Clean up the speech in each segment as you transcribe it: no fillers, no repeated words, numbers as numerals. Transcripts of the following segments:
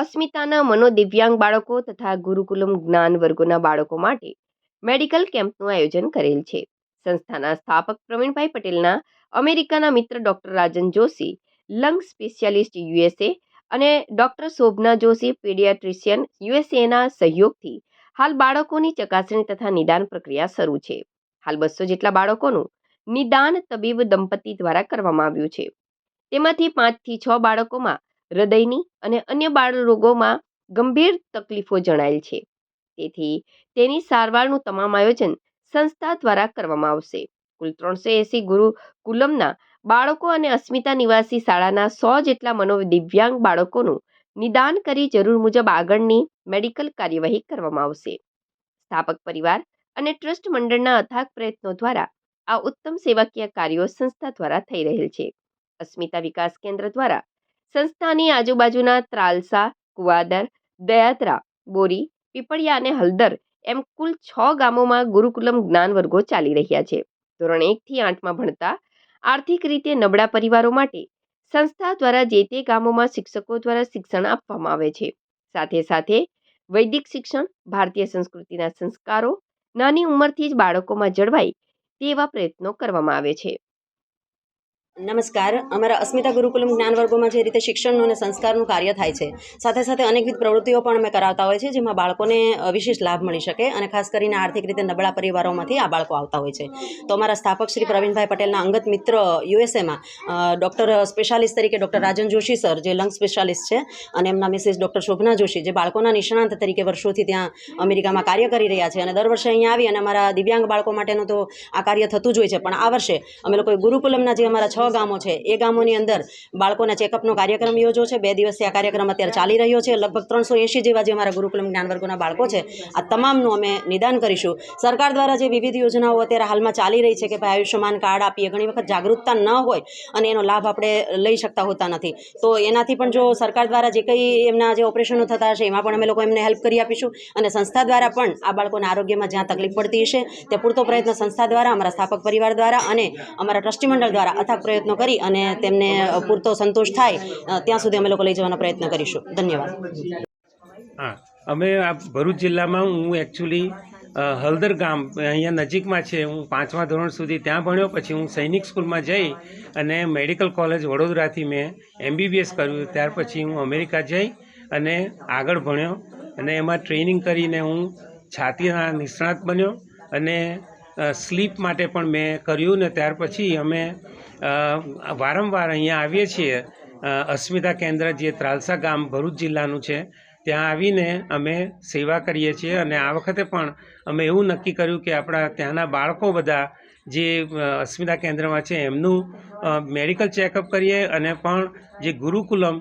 અસ્મિતાના મનોદિવ્યાંગ બાળકો તથા ગુરુકુલમ જ્ઞાન વર્ગોના બાળકો માટે મેડિકલ કેમ્પનું આયોજન કરેલ છે. સંસ્થાના સ્થાપક પ્રવીણભાઈ પટેલના અમેરિકાના મિત્ર ડોક્ટર રાજન જોશી, લંગ સ્પેશિયાલિસ્ટ યુએસએ, અને ડોક્ટર શોભના જોશી, પીડિયાટ્રિશિયન યુએસએના સહયોગથી હાલ બાળકોની ચકાસણી તથા નિદાન પ્રક્રિયા શરૂ છે. હાલ 200 જેટલા બાળકોનું નિદાન તબીબ દંપતી દ્વારા કરવામાં આવ્યું છે. તેમાંથી 5 થી 6 બાળકોમાં હૃદયની અને અન્ય બાળ રોગોમાં ગંભીર તકલીફો જણાયેલ છે. તેથી તેની સારવારનું તમામ આયોજન સંસ્થા દ્વારા કરવામાં આવશે. કુલ 380 ગુરુકુલમના બાળકો અને અસ્મિતા નિવાસી શાળાના 100 જેટલા મનોદિવ્યાંગ બાળકોનું નિદાન કરી જરૂર મુજબ આગળની મેડિકલ કાર્યવાહી કરવામાં આવશે. સ્થાપક પરિવાર અને ટ્રસ્ટ મંડળના અથાગ પ્રયત્નો દ્વારા આ ઉત્તમ સેવાકીય કાર્યો સંસ્થા દ્વારા થઈ રહેલ છે. અસ્મિતા વિકાસ કેન્દ્ર દ્વારા સંસ્થાની આજુબાજુના ત્રાલસા, કુવાદર, દયાત્રા, બોરી, પીપળિયા અને હલદર એમ કુલ 6 ગામોમાં ગુરુકુલમ જ્ઞાન વર્ગો ચાલી રહ્યા છે. ધોરણ 1 થી 8માં ભણતા આર્થિક રીતે નબળા પરિવારો માટે સંસ્થા દ્વારા જે તે ગામોમાં શિક્ષકો દ્વારા શિક્ષણ આપવામાં આવે છે. સાથે સાથે વૈદિક શિક્ષણ, ભારતીય સંસ્કૃતિના સંસ્કારો નાની ઉંમરથી જ બાળકોમાં જળવાય તેવા પ્રયત્નો કરવામાં આવે છે. નમસ્કાર. અમારા અસ્મિતા ગુરુકુલમ જ્ઞાન વર્ગોમાં જે રીતે શિક્ષણનું અને સંસ્કારનું કાર્ય થાય છે, સાથે સાથે અનેકવિધ પ્રવૃત્તિઓ પણ અમે કરાવતા હોય છે, જેમાં બાળકોને વિશેષ લાભ મળી શકે અને ખાસ કરીને આર્થિક રીતે નબળા પરિવારોમાંથી આ બાળકો આવતા હોય છે. તો અમારા સ્થાપક શ્રી પ્રવીણભાઈ પટેલના અંગત મિત્ર યુએસએમાં ડૉક્ટર સ્પેશિયાલિસ્ટ તરીકે ડૉક્ટર રાજન જોશી સર, જે લંગ સ્પેશિયાલિસ્ટ છે, અને એમના મિસિસ ડૉક્ટર શોભના જોશી, જે બાળકોના નિષ્ણાંત તરીકે વર્ષોથી ત્યાં અમેરિકામાં કાર્ય કરી રહ્યા છે અને દર વર્ષે અહીંયા આવી અને અમારા દિવ્યાંગ બાળકો માટેનું તો આ કાર્ય થતું જ હોય છે. પણ આ વર્ષે અમે લોકોએ ગુરુકુલમના જે અમારા 6 ગામો છે એ ગામોની અંદર બાળકોના ચેકઅપનો કાર્યક્રમ યોજ્યો છે. 2 દિવસથી આ કાર્યક્રમ અત્યારે ચાલી રહ્યો છે. લગભગ 380 જેવા જે અમારા ગુરુકુલમ જ્ઞાન વર્ગોના બાળકો છે, આ તમામનું અમે નિદાન કરીશું. સરકાર દ્વારા જે વિવિધ યોજનાઓ અત્યારે હાલમાં ચાલી રહી છે કે ભાઈ આયુષ્યમાન કાર્ડ આપીએ, ઘણી વખત જાગૃતતા ન હોય અને એનો લાભ આપણે લઈ શકતા હોતા નથી. તો એનાથી પણ જો સરકાર દ્વારા જે કંઈ એમના જે ઓપરેશનો થતા હશે એમાં પણ અમે લોકો એમને હેલ્પ કરી આપીશું. અને સંસ્થા દ્વારા પણ આ બાળકોના આરોગ્યમાં જ્યાં તકલીફ પડતી હશે તે પૂરતો પ્રયત્ન સંસ્થા દ્વારા, અમારા સ્થાપક પરિવાર દ્વારા અને અમારા ટ્રસ્ટી મંડળ દ્વારા અથાગ પ્રયત્નો કરી અને તેમને પૂરતો સંતોષ થાય ત્યાં સુધી અમે લોકો લઈ જવાનો પ્રયત્ન કરીશું. ધન્યવાદ. હા, અમે આ ભરૂચ જિલ્લામાં હું એકચ્યુઅલી હળદર ગામ અહીંયા નજીકમાં છે. હું 5મા ધોરણ સુધી ત્યાં ભણ્યો. પછી હું સૈનિક સ્કૂલમાં જઈ અને મેડિકલ કોલેજ વડોદરાથી મેં MBBS કર્યું. ત્યાર પછી હું અમેરિકા જઈ અને આગળ ભણ્યો અને એમાં ટ્રેનિંગ કરીને હું છાતીના નિષ્ણાત બન્યો અને સ્લીપ માટે પણ મેં કર્યું. ને ત્યાર પછી અમે વારંવાર અહીંયા આવીએ છીએ. અસ્મિતા કેન્દ્ર જે ત્રાલસા ગામ ભરૂચ જિલ્લાનું છે ત્યાં આવીને અમે સેવા કરીએ છીએ. અને આ વખતે પણ અમે એવું નક્કી કર્યું કે આપણા ત્યાંના બાળકો બધા જે અસ્મિતા કેન્દ્રમાં છે એમનું મેડિકલ ચેકઅપ કરીએ અને પણ જે ગુરુકુલમ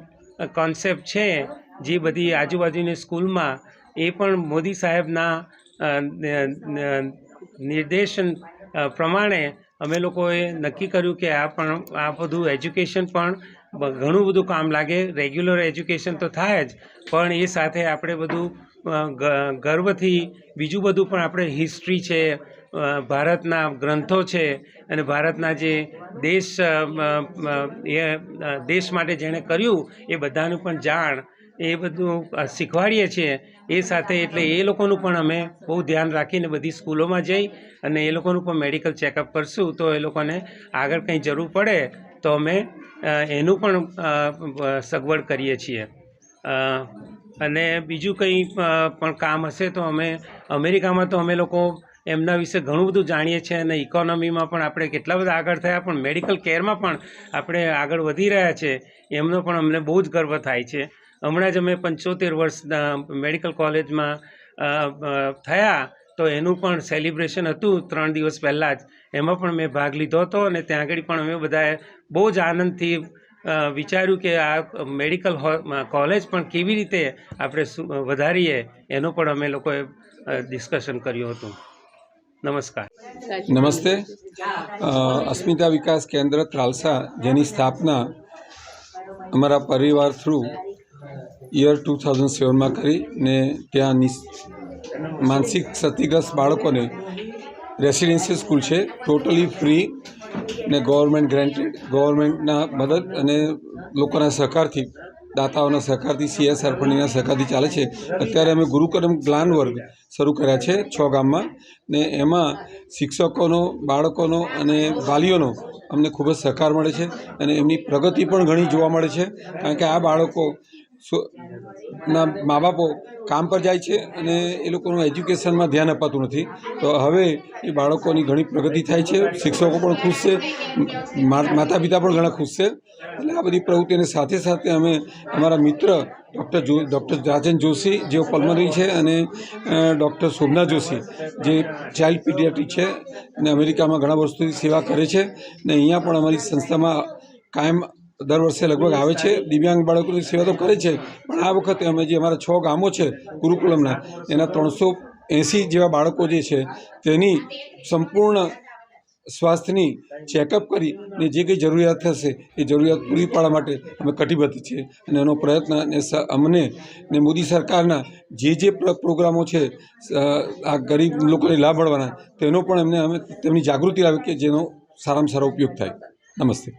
કોન્સેપ્ટ છે જે બધી આજુબાજુની સ્કૂલમાં એ પણ મોદી સાહેબના નિર્દેશન પ્રમાણે અમે લોકોએ નક્કી કર્યું કે આ બધું એજ્યુકેશન પણ ઘણું બધું કામ લાગે. રેગ્યુલર એજ્યુકેશન તો થાય જ, પણ એ સાથે આપણે બધું ગર્વથી બીજું બધું પણ આપણે હિસ્ટ્રી છે, ભારતના ગ્રંથો છે અને ભારતના જે દેશ માટે જેણે કર્યું એ બધાનું પણ જાણ એ બધું શીખવાડીએ છીએ. એ સાથે એટલે એ લોકોનું પણ અમે બહુ ધ્યાન રાખીને બધી સ્કૂલોમાં જઈ અને એ લોકોનું પણ મેડિકલ ચેકઅપ કરશું. તો એ લોકોને આગળ કંઈ જરૂર પડે તો અમે એનું પણ સગવડ કરીએ છીએ. અને બીજું કંઈ પણ કામ હશે તો અમે અમેરિકામાં તો અમે લોકો એમના વિશે ઘણું બધું જાણીએ છીએ અને ઇકોનોમીમાં પણ આપણે કેટલા બધા આગળ થયા, પણ મેડિકલ કેરમાં પણ આપણે આગળ વધી રહ્યા છે એમનો પણ અમને બહુ જ ગર્વ થાય છે. હમણાં જ અમે 75 વર્ષ મેડિકલ કોલેજમાં થયા તો એનું પણ સેલિબ્રેશન હતું 3 દિવસ પહેલાં જ. એમાં પણ મેં ભાગ લીધો હતો અને ત્યાં આગળ પણ અમે બધાએ બહુ જ આનંદથી વિચાર્યું કે આ મેડિકલ કોલેજ પણ કેવી રીતે આપણે વધારીએ એનું પણ અમે લોકોએ ડિસ્કશન કર્યું હતું. નમસ્કાર. નમસ્તે. અસ્મિતા વિકાસ કેન્દ્ર ત્રાલસા, જેની સ્થાપના અમારા પરિવાર થ્રુ યર 2007માં કરી ને ત્યાં માનસિક ક્ષતિગ્રસ્ત બાળકોને રેસિડેન્શિયલ સ્કૂલ છે, ટોટલી ફ્રી ને ગવર્મેન્ટ ગ્રાન્ટેડ, ગવર્મેન્ટના મદદ અને લોકોના સહકારથી દાતાઓના સહકારથી CSR ફંડના સહકારથી ચાલે છે. અત્યારે અમે ગુરુકુલમ જ્ઞાન વર્ગ શરૂ કર્યા છે 6 ગામમાં, ને એમાં શિક્ષકોનો, બાળકોનો અને વાલીઓનો અમને ખૂબ જ સહકાર મળે છે અને એમની પ્રગતિ પણ ઘણી જોવા મળે છે. કારણ કે આ બાળકો ના મા બાપો કામ પર જાય છે અને એ લોકોનું એજ્યુકેશનમાં ધ્યાન અપાતું નથી. તો હવે એ બાળકોની ઘણી પ્રગતિ થાય છે, શિક્ષકો પણ ખુશ છે, માતા પિતા પણ ઘણા ખુશ છે. એટલે આ બધી પ્રવૃત્તિની સાથે સાથે અમે અમારા મિત્ર ડૉક્ટર રાજન જોશી જેઓ પલ્મનરી છે અને ડૉક્ટર શોભના જોશી જે ચાઇલ્ડ પીડિયાટ્રિક છે અને અમેરિકામાં ઘણા વર્ષોથી સેવા કરે છે ને અહીંયા પણ અમારી સંસ્થામાં કાયમ દર વર્ષે લગભગ આવે છે. દિવ્યાંગ બાળકોની સેવા તો કરે છે, પણ આ વખતે અમે જે અમારા 6 ગામો છે ગુરુકુલમના, એના 380 જેવા બાળકો જે છે તેની સંપૂર્ણ સ્વાસ્થ્યની ચેકઅપ કરી ને જે કંઈ જરૂરિયાત થશે એ જરૂરિયાત પૂરી પાડવા માટે અમે કટિબદ્ધ છીએ. અને એનો પ્રયત્ન અમને ને મોદી સરકારના જે પ્રોગ્રામો છે આ ગરીબ લોકોને લાભ મળવાના, તેનો પણ અમે તેમની જાગૃતિ લાવી કે જેનો સારામાં સારો ઉપયોગ થાય. નમસ્તે.